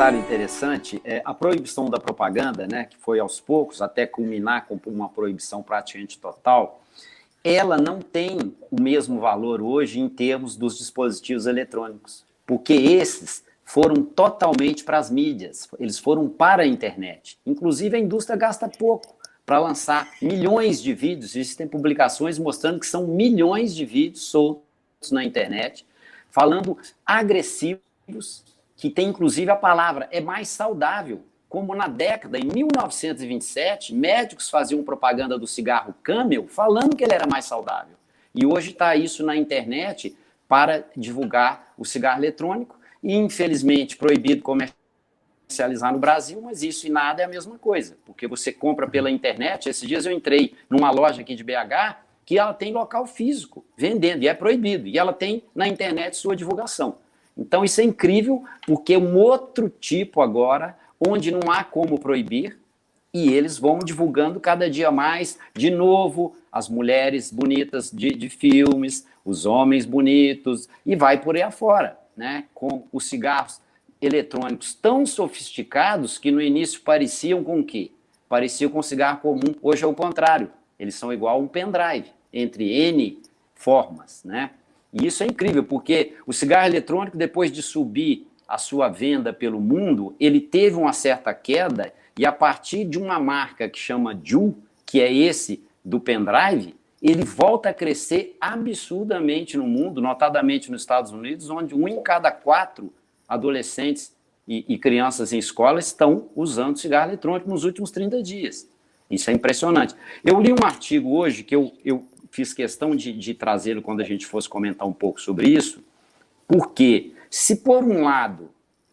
comentário interessante. A proibição da propaganda, né, que foi aos poucos, até culminar com uma proibição praticamente total, ela não tem o mesmo valor hoje em termos dos dispositivos eletrônicos, porque esses foram totalmente para as mídias, eles foram para a internet. Inclusive, a indústria gasta pouco para lançar milhões de vídeos. Existem publicações mostrando que são milhões de vídeos soltos na internet, falando agressivos, que tem inclusive a palavra é mais saudável. Como na década, em 1927, médicos faziam propaganda do cigarro Camel falando que ele era mais saudável. E hoje está isso na internet para divulgar o cigarro eletrônico e, infelizmente, proibido comercializar no Brasil, mas isso e nada é a mesma coisa, porque você compra pela internet. Esses dias eu entrei numa loja aqui de BH que ela tem local físico vendendo, e é proibido, e ela tem na internet sua divulgação. Então isso é incrível, porque é um outro tipo agora, onde não há como proibir, e eles vão divulgando cada dia mais, de novo, as mulheres bonitas de filmes, os homens bonitos, e vai por aí afora, né? Com os cigarros eletrônicos tão sofisticados que no início pareciam com o quê? Pareciam com cigarro comum. Hoje é o contrário, eles são igual a um pendrive, entre N formas, né? E isso é incrível, porque o cigarro eletrônico, depois de subir a sua venda pelo mundo, ele teve uma certa queda, e a partir de uma marca que chama Juul, que é esse do pendrive, ele volta a crescer absurdamente no mundo, notadamente nos Estados Unidos, onde 1 em cada 4 adolescentes e crianças em escola estão usando cigarro eletrônico nos últimos 30 dias. Isso é impressionante. Eu li um artigo hoje que eu fiz questão de trazê-lo quando a gente fosse comentar um pouco sobre isso, porque se por um lado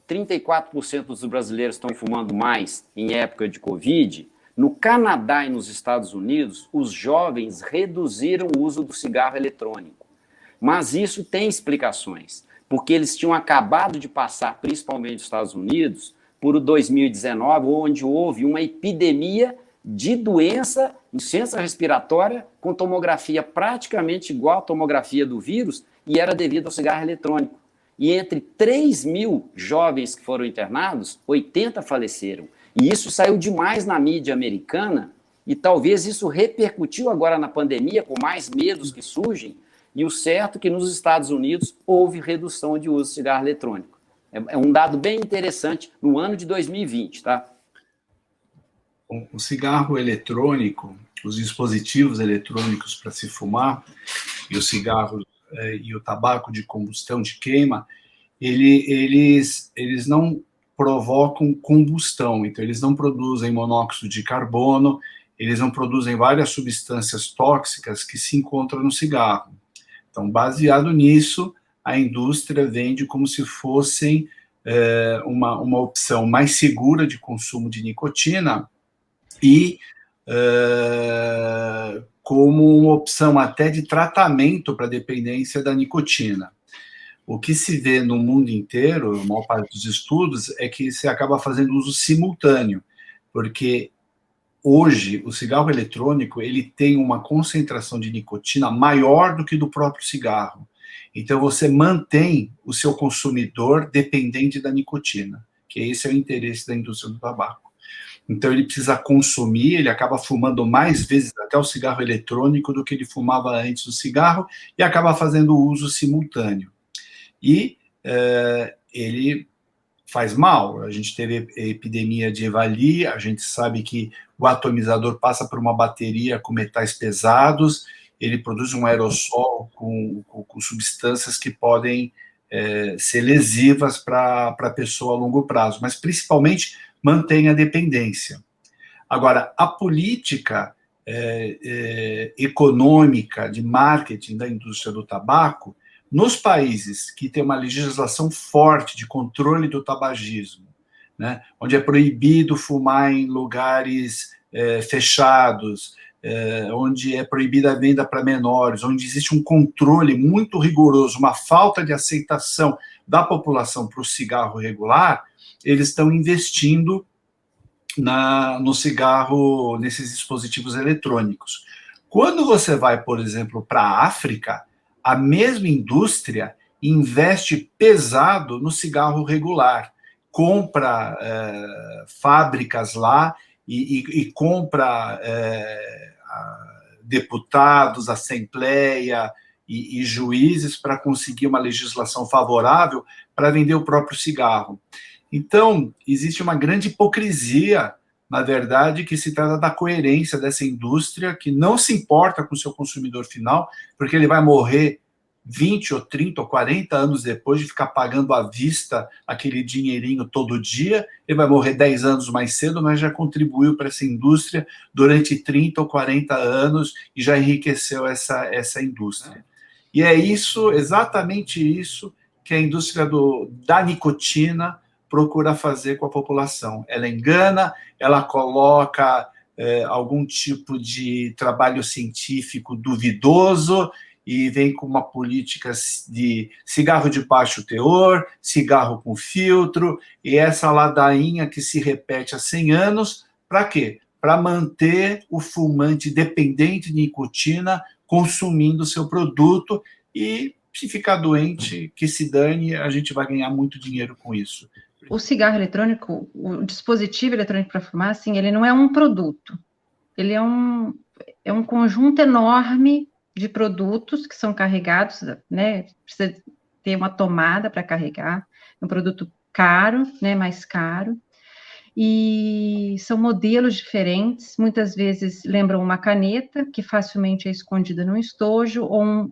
34% dos brasileiros estão fumando mais em época de Covid, no Canadá e nos Estados Unidos, os jovens reduziram o uso do cigarro eletrônico. Mas isso tem explicações, porque eles tinham acabado de passar, principalmente nos Estados Unidos, por 2019, onde houve uma epidemia de doença, insuficiência respiratória, com tomografia praticamente igual à tomografia do vírus, e era devido ao cigarro eletrônico. E entre 3 mil jovens que foram internados, 80 faleceram. E isso saiu demais na mídia americana, e talvez isso repercutiu agora na pandemia, com mais medos que surgem, e o certo é que nos Estados Unidos houve redução de uso de cigarro eletrônico. É um dado bem interessante no ano de 2020, tá? O cigarro eletrônico, os dispositivos eletrônicos para se fumar, e o cigarro e o tabaco de combustão, de queima, eles não provocam combustão, então eles não produzem monóxido de carbono, eles não produzem várias substâncias tóxicas que se encontram no cigarro. Então, baseado nisso, a indústria vende como se fossem uma opção mais segura de consumo de nicotina, e como uma opção até de tratamento para dependência da nicotina. O que se vê no mundo inteiro, a maior parte dos estudos, é que se acaba fazendo uso simultâneo, porque hoje o cigarro eletrônico ele tem uma concentração de nicotina maior do que do próprio cigarro. Então você mantém o seu consumidor dependente da nicotina, que esse é o interesse da indústria do tabaco. Então ele precisa consumir, ele acaba fumando mais vezes até o cigarro eletrônico do que ele fumava antes do cigarro, e acaba fazendo uso simultâneo. E ele faz mal. A gente teve a epidemia de EVALI, a gente sabe que o atomizador passa por uma bateria com metais pesados, ele produz um aerossol com substâncias que podem ser lesivas para a pessoa a longo prazo, mas principalmente mantém a dependência. Agora, a política econômica de marketing da indústria do tabaco, nos países que têm uma legislação forte de controle do tabagismo, né, onde é proibido fumar em lugares fechados, onde é proibida a venda para menores, onde existe um controle muito rigoroso, uma falta de aceitação da população para o cigarro regular, eles estão investindo no cigarro, nesses dispositivos eletrônicos. Quando você vai, por exemplo, para a África, a mesma indústria investe pesado no cigarro regular, compra fábricas lá e compra deputados, assembleia e juízes para conseguir uma legislação favorável para vender o próprio cigarro. Então, existe uma grande hipocrisia, na verdade, que se trata da coerência dessa indústria, que não se importa com o seu consumidor final, porque ele vai morrer 20 ou 30 ou 40 anos depois de ficar pagando à vista aquele dinheirinho todo dia, ele vai morrer 10 anos mais cedo, mas já contribuiu para essa indústria durante 30 ou 40 anos e já enriqueceu essa indústria. E é isso, exatamente isso, que a indústria da nicotina procura fazer com a população. Ela engana, ela coloca algum tipo de trabalho científico duvidoso e vem com uma política de cigarro de baixo teor, cigarro com filtro, e essa ladainha que se repete há 100 anos, para quê? Para manter o fumante dependente de nicotina consumindo o seu produto, e se ficar doente, que se dane, a gente vai ganhar muito dinheiro com isso. O cigarro eletrônico, o dispositivo eletrônico para fumar, assim, ele não é um produto, ele é um conjunto enorme de produtos que são carregados, né, precisa ter uma tomada para carregar, é um produto caro, né, mais caro, e são modelos diferentes, muitas vezes lembram uma caneta, que facilmente é escondida num estojo, ou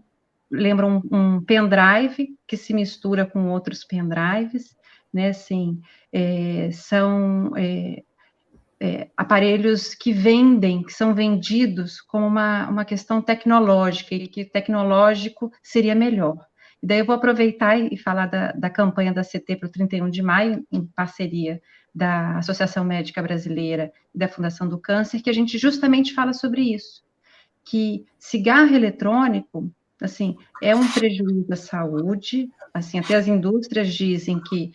lembram um pendrive, que se mistura com outros pendrives, né, assim, são aparelhos que vendem, que são vendidos como uma questão tecnológica, e que tecnológico seria melhor. E daí eu vou aproveitar e falar da campanha da CT para o 31 de maio, em parceria da Associação Médica Brasileira e da Fundação do Câncer, que a gente justamente fala sobre isso, que cigarro eletrônico, assim, é um prejuízo à saúde, assim, até as indústrias dizem que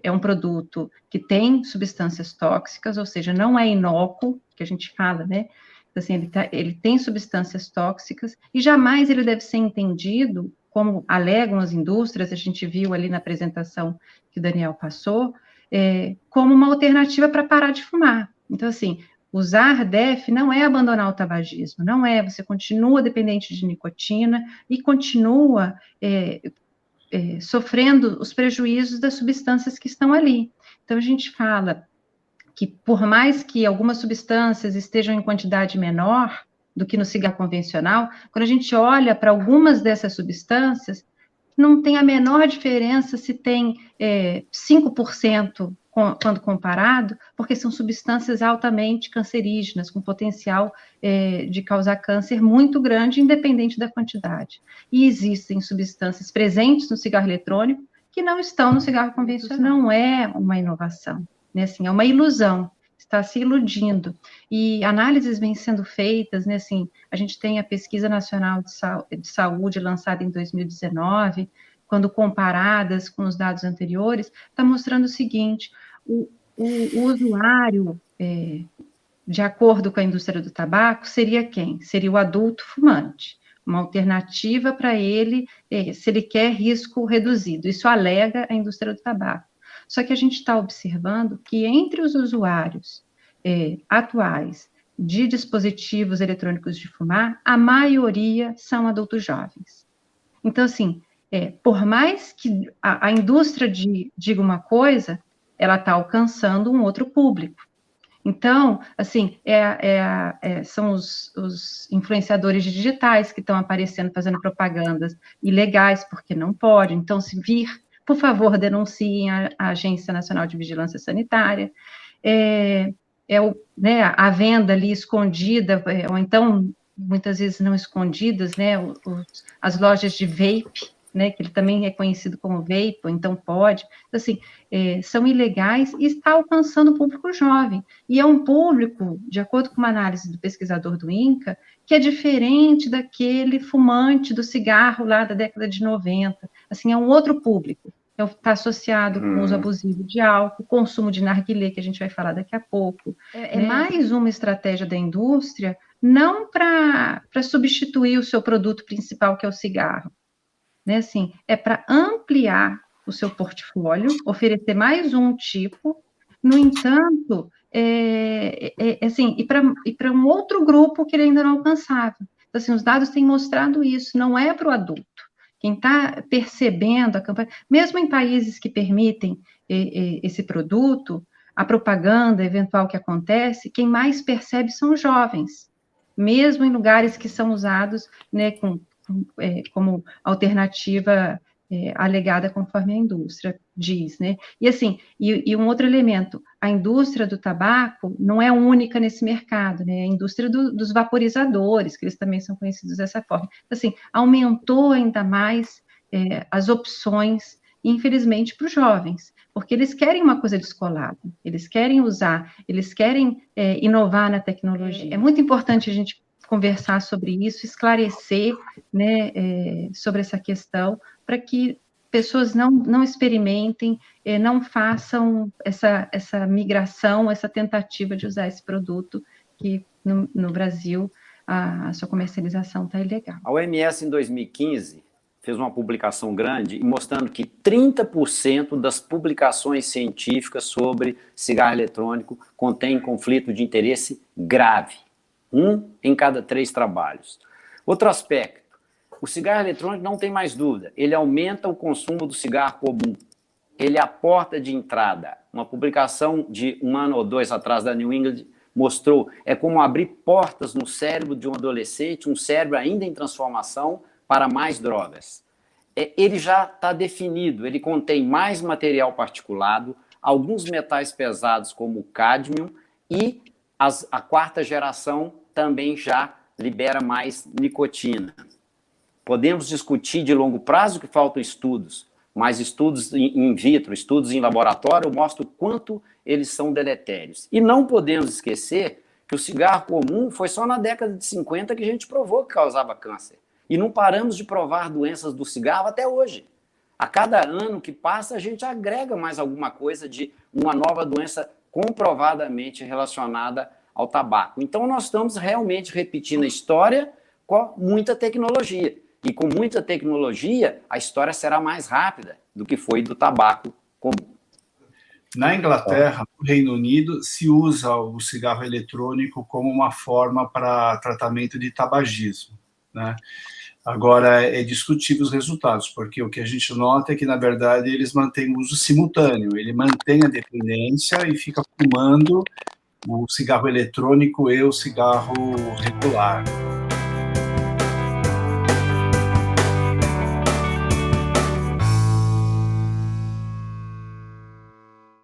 é um produto que tem substâncias tóxicas, ou seja, não é inócuo, que a gente fala, né? Assim, ele tem substâncias tóxicas, e jamais ele deve ser entendido, como alegam as indústrias, a gente viu ali na apresentação que o Daniel passou, como uma alternativa para parar de fumar. Então, assim, usar DEF não é abandonar o tabagismo, não é, você continua dependente de nicotina e continua sofrendo os prejuízos das substâncias que estão ali. Então, a gente fala que, por mais que algumas substâncias estejam em quantidade menor do que no cigarro convencional, quando a gente olha para algumas dessas substâncias, não tem a menor diferença se tem 5% quando comparado, porque são substâncias altamente cancerígenas, com potencial de causar câncer muito grande, independente da quantidade. E existem substâncias presentes no cigarro eletrônico que não estão no cigarro convencional. Isso não é uma inovação, né? Assim, é uma ilusão, está se iludindo. E análises vêm sendo feitas, né? Assim, a gente tem a Pesquisa Nacional de Saúde lançada em 2019, quando comparadas com os dados anteriores, está mostrando o seguinte: o usuário, de acordo com a indústria do tabaco, seria quem? Seria o adulto fumante, uma alternativa para ele, se ele quer risco reduzido. Isso alega a indústria do tabaco. Só que a gente está observando que entre os usuários atuais de dispositivos eletrônicos de fumar, a maioria são adultos jovens. Então, assim, por mais que a indústria diga uma coisa, ela está alcançando um outro público. Então, assim, são os influenciadores digitais que estão aparecendo, fazendo propagandas ilegais, porque não pode. Então, se vir, por favor, denunciem a Agência Nacional de Vigilância Sanitária. A venda ali escondida, ou então, muitas vezes não escondidas, né, as lojas de vape, né, que ele também é conhecido como vape, ou então pode, então, assim, são ilegais e está alcançando o público jovem, e é um público, de acordo com uma análise do pesquisador do INCA, que é diferente daquele fumante do cigarro lá da década de 90, assim, é um outro público, está associado com o uso abusivo de álcool, consumo de narguilé, que a gente vai falar daqui a pouco, né? Mais uma estratégia da indústria, não para substituir o seu produto principal, que é o cigarro, né? Assim, é para ampliar o seu portfólio, oferecer mais um tipo. No entanto, assim, e para um outro grupo que ele ainda não alcançava. Então, assim, os dados têm mostrado isso, não é para o adulto. Quem está percebendo a campanha, mesmo em países que permitem esse produto, a propaganda eventual que acontece, quem mais percebe são os jovens, mesmo em lugares que são usados, né, como alternativa alegada conforme a indústria diz, né? E assim, e um outro elemento, a indústria do tabaco não é única nesse mercado, né? A indústria dos vaporizadores, que eles também são conhecidos dessa forma. Assim, aumentou ainda mais as opções, infelizmente, para os jovens, porque eles querem uma coisa descolada, eles querem usar, eles querem inovar na tecnologia. É muito importante a gente conversar sobre isso, esclarecer, né, sobre essa questão, para que pessoas não experimentem, não façam essa migração, essa tentativa de usar esse produto, que no Brasil a sua comercialização está ilegal. A OMS, em 2015, fez uma publicação grande mostrando que 30% das publicações científicas sobre cigarro eletrônico contém conflito de interesse grave. 1 em cada 3 trabalhos. Outro aspecto, o cigarro eletrônico não tem mais dúvida, ele aumenta o consumo do cigarro comum. Ele é a porta de entrada. Uma publicação de 1 ano ou 2 atrás da New England mostrou, é como abrir portas no cérebro de um adolescente, um cérebro ainda em transformação, para mais drogas. Ele já está definido, ele contém mais material particulado, alguns metais pesados como o cádmio e a 4ª geração também já libera mais nicotina. Podemos discutir de longo prazo que faltam estudos, mas estudos in vitro, estudos em laboratório mostram o quanto eles são deletérios. E não podemos esquecer que o cigarro comum foi só na década de 50 que a gente provou que causava câncer. E não paramos de provar doenças do cigarro até hoje. A cada ano que passa, a gente agrega mais alguma coisa de uma nova doença comprovadamente relacionada ao tabaco. Então, nós estamos realmente repetindo a história com muita tecnologia. E com muita tecnologia, a história será mais rápida do que foi do tabaco comum. Na Inglaterra, no Reino Unido, se usa o cigarro eletrônico como uma forma para tratamento de tabagismo, né? Agora, é discutível os resultados, porque o que a gente nota é que, na verdade, eles mantêm o uso simultâneo. Ele mantém a dependência e fica fumando o cigarro eletrônico e o cigarro regular.